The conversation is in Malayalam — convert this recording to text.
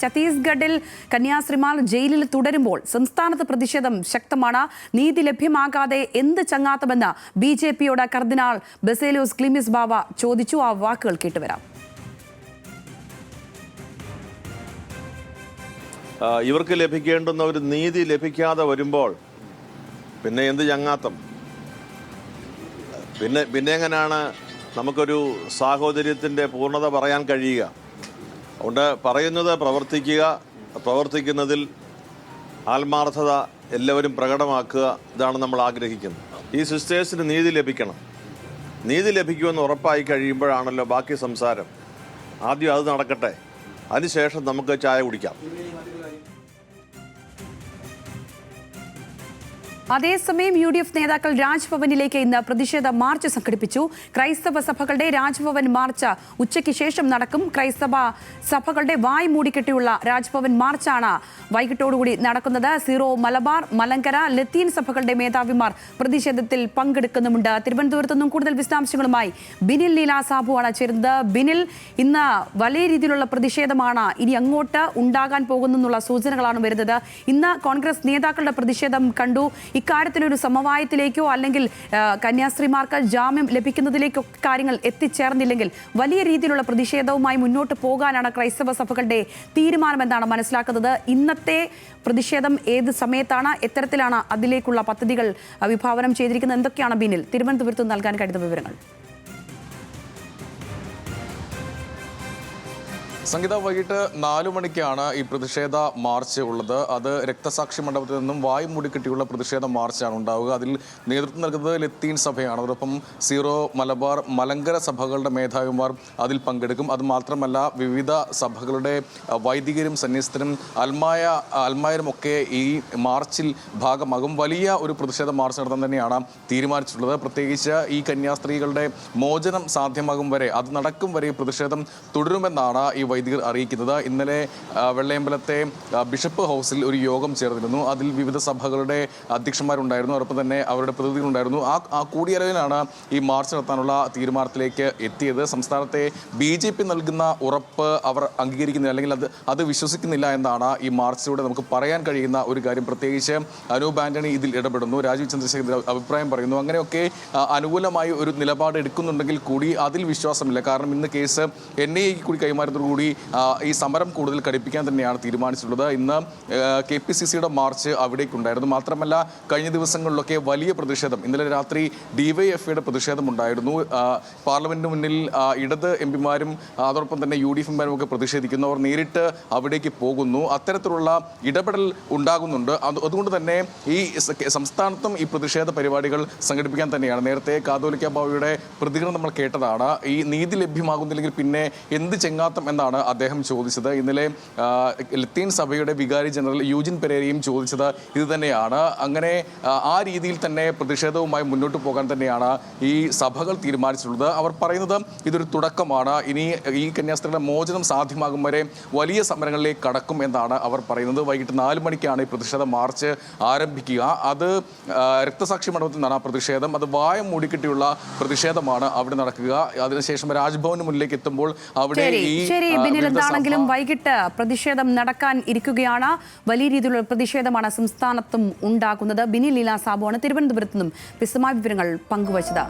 ഛത്തീസ്ഗഡിൽ കന്യാസ്ത്രീമാർ ജയിലിൽ തുടരുമ്പോൾ സംസ്ഥാനത്ത് പ്രതിഷേധം ശക്തമാണ്. നീതി ലഭ്യമാകാതെ എന്ത് ചങ്ങാത്തമെന്ന് BJPയോട് കർദിനാൾ ബസേലിയോസ് ക്ലീമിസ് ബാവ ചോദിച്ചു. ആ വാക്കുകൾ കേട്ടുവരാം. ഇവർക്ക് ലഭിക്കേണ്ടുന്ന ഒരു നീതി ലഭിക്കാതെ വരുമ്പോൾ പിന്നെ എന്ത് ചങ്ങാത്തം? പിന്നെ എങ്ങനെയാണ് നമുക്കൊരു സാഹോദര്യത്തിൻ്റെ പൂർണ്ണത പറയാൻ കഴിയുക? അതുകൊണ്ട് പറയുന്നത് പ്രവർത്തിക്കുക, പ്രവർത്തിക്കുന്നതിൽ ആത്മാർത്ഥത എല്ലാവരും പ്രകടമാക്കുക, ഇതാണ് നമ്മൾ ആഗ്രഹിക്കുന്നത്. ഈ സിസ്റ്റേഴ്സിന് നീതി ലഭിക്കണം. നീതി ലഭിക്കുമെന്ന് ഉറപ്പായി കഴിയുമ്പോഴാണല്ലോ ബാക്കി സംസാരം. ആദ്യം അത് നടക്കട്ടെ, അതിനുശേഷം നമുക്ക് ചായ കുടിക്കാം. അതേസമയം UDF നേതാക്കൾ രാജ്ഭവനിലേക്ക് ഇന്ന് പ്രതിഷേധ മാർച്ച് സംഘടിപ്പിച്ചു. ക്രൈസ്തവ സഭകളുടെ രാജ്ഭവൻ മാർച്ച് ഉച്ചയ്ക്ക് ശേഷം നടക്കും. ക്രൈസ്തവ സഭകളുടെ വായ് മൂടിക്കെട്ടിയുള്ള രാജ്ഭവൻ മാർച്ചാണ് വൈകിട്ടോടുകൂടി നടക്കുന്നത്. സീറോ മലബാർ, മലങ്കര, ലത്തീൻ സഭകളുടെ മേധാവിമാർ പ്രതിഷേധത്തിൽ പങ്കെടുക്കുന്നുമുണ്ട്. തിരുവനന്തപുരത്ത് നിന്നും കൂടുതൽ വിശദാംശങ്ങളുമായി ബിനിൽ ലീല സാബുവാണ് ചേരുന്നത്. ബിനിൽ, ഇന്ന് വലിയ രീതിയിലുള്ള പ്രതിഷേധമാണ് ഇനി അങ്ങോട്ട് ഉണ്ടാകാൻ പോകുന്നുള്ള സൂചനകളാണ് വരുന്നത്. ഇന്ന് കോൺഗ്രസ് നേതാക്കളുടെ പ്രതിഷേധം കണ്ടു. ഇക്കാര്യത്തിലൊരു സമവായത്തിലേക്കോ അല്ലെങ്കിൽ കന്യാസ്ത്രീമാർക്ക് ജാമ്യം ലഭിക്കുന്നതിലേക്കോ കാര്യങ്ങൾ എത്തിച്ചേർന്നില്ലെങ്കിൽ വലിയ രീതിയിലുള്ള പ്രതിഷേധവുമായി മുന്നോട്ട് പോകാനാണ് ക്രൈസ്തവ സഭകളുടെ തീരുമാനമെന്നാണ് മനസ്സിലാക്കുന്നത്. ഇന്നത്തെ പ്രതിഷേധം ഏത് സമയത്താണ്, എത്തരത്തിലാണ് അതിലേക്കുള്ള പദ്ധതികൾ വിഭാവനം ചെയ്തിരിക്കുന്നത്? എന്തൊക്കെയാണ് ബിനിൽ തിരുവനന്തപുരത്ത് നൽകാൻ കഴിയുന്ന വിവരങ്ങൾ? സംഗീത, വൈകിട്ട് 4 മണിക്കാണ് ഈ പ്രതിഷേധ മാർച്ച് ഉള്ളത്. അത് രക്തസാക്ഷി മണ്ഡപത്തിൽ നിന്നും വായു മൂടിക്കെട്ടിയുള്ള പ്രതിഷേധ മാർച്ചാണ് ഉണ്ടാവുക. അതിൽ നേതൃത്വം നൽകുന്നത് ലത്തീൻ സഭയാണ്. അതോടൊപ്പം സീറോ മലബാർ, മലങ്കര സഭകളുടെ മേധാവിമാർ അതിൽ പങ്കെടുക്കും. അത് മാത്രമല്ല, വിവിധ സഭകളുടെ വൈദികരും സന്യസ്തരും അൽമായരും ഒക്കെ ഈ മാർച്ചിൽ ഭാഗമാകും. വലിയ ഒരു പ്രതിഷേധ മാർച്ച് നടത്താൻ തന്നെയാണ് തീരുമാനിച്ചിട്ടുള്ളത്. പ്രത്യേകിച്ച് ഈ കന്യാസ്ത്രീകളുടെ മോചനം സാധ്യമാകും വരെ, അത് നടക്കും വരെ പ്രതിഷേധം തുടരുമെന്നാണ് ഈ വൈദികർ അറിയിക്കുന്നത്. ഇന്നലെ വെള്ളയമ്പലത്തെ ബിഷപ്പ് ഹൗസിൽ ഒരു യോഗം ചേർന്നിരുന്നു. അതിൽ വിവിധ സഭകളുടെ അധ്യക്ഷന്മാരുണ്ടായിരുന്നു, അതോടൊപ്പം തന്നെ അവരുടെ പ്രതിനിധികളുണ്ടായിരുന്നു. ആ കൂടിയാലോചനയാണ് ഈ മാർച്ച് നടത്താനുള്ള തീരുമാനത്തിലേക്ക് എത്തിയത്. സംസ്ഥാനത്തെ BJP നൽകുന്ന ഉറപ്പ് അവർ അംഗീകരിക്കുന്നില്ല, അല്ലെങ്കിൽ അത് വിശ്വസിക്കുന്നില്ല എന്നാണ് ഈ മാർച്ചിലൂടെ നമുക്ക് പറയാൻ കഴിയുന്ന ഒരു കാര്യം. പ്രത്യേകിച്ച് അനൂപ് ആന്റണി ഇതിൽ ഇടപെടുന്നു, രാജീവ് ചന്ദ്രശേഖർ അഭിപ്രായം പറയുന്നു. അങ്ങനെയൊക്കെ അനുകൂലമായി ഒരു നിലപാട് എടുക്കുന്നുണ്ടെങ്കിൽ കൂടി അതിൽ വിശ്വാസമില്ല. കാരണം ഇന്ന് കേസ് NIA കൂടി കൈമാറുന്നതോടുകൂടി ഈ സമരം കൂടുതൽ കടുപ്പിക്കാൻ തന്നെയാണ് തീരുമാനിച്ചിട്ടുള്ളത്. ഇന്ന് KPCCയുടെ മാർച്ച് അവിടേക്കുണ്ടായിരുന്നു. മാത്രമല്ല, കഴിഞ്ഞ ദിവസങ്ങളിലൊക്കെ വലിയ പ്രതിഷേധം, ഇന്നലെ രാത്രി DYFIയുടെ പ്രതിഷേധമുണ്ടായിരുന്നു. പാർലമെന്റിന് മുന്നിൽ ഇടത് MPമാരും അതോടൊപ്പം തന്നെ UDF MPമാരും ഒക്കെ പ്രതിഷേധിക്കുന്നു. അവർ നേരിട്ട് അവിടേക്ക് പോകുന്നു. അത്തരത്തിലുള്ള ഇടപെടൽ ഉണ്ടാകുന്നുണ്ട്. അതുകൊണ്ട് തന്നെ ഈ സംസ്ഥാനത്തും ഈ പ്രതിഷേധ പരിപാടികൾ സംഘടിപ്പിക്കാൻ തന്നെയാണ്. നേരത്തെ കാതോലിക്ക ബാവയുടെ പ്രതികരണം നമ്മൾ കേട്ടതാണ്. ഈ നീതി ലഭ്യമാകുന്നില്ലെങ്കിൽ പിന്നെ എന്ത് ചെങ്ങാത്തം എന്നാണ് അദ്ദേഹം ചോദിച്ചത്. ഇന്നലെ ലത്തീൻ സഭയുടെ വികാരി ജനറൽ യൂജിൻ പെരേരയും ചോദിച്ചത് ഇത് തന്നെയാണ്. അങ്ങനെ ആ രീതിയിൽ തന്നെ പ്രതിഷേധവുമായി മുന്നോട്ട് പോകാൻ തന്നെയാണ് ഈ സഭകൾ തീരുമാനിച്ചിട്ടുള്ളത്. അവർ പറയുന്നത് ഇതൊരു തുടക്കമാണ്. ഇനി ഈ കന്യാസ്ത്രീകളുടെ മോചനം സാധ്യമാകും വരെ വലിയ സമരങ്ങളിലേക്ക് കടക്കും എന്നാണ് അവർ പറയുന്നത്. വൈകിട്ട് 4 മണിക്കാണ് ഈ പ്രതിഷേധ മാർച്ച് ആരംഭിക്കുക. അത് രക്തസാക്ഷി മണ്ഡപത്തിൽ നിന്നാണ് ആ പ്രതിഷേധം. അത് വായ മൂടിക്കെട്ടിയുള്ള പ്രതിഷേധമാണ് അവിടെ നടക്കുക. അതിനുശേഷം രാജ്ഭവന് മുന്നിലേക്ക് എത്തുമ്പോൾ അവിടെ എന്താണെങ്കിലും വൈകിട്ട് പ്രതിഷേധം നടക്കാൻ ഇരിക്കുകയാണ്. വലിയ രീതിയിലുള്ള പ്രതിഷേധമാണ് സംസ്ഥാനത്തും ഉണ്ടാക്കുന്നത്. ബിനിൽ ലീല സാബുവാണ് തിരുവനന്തപുരത്ത് നിന്നും വിശദമായ വിവരങ്ങൾ പങ്കുവച്ചത്.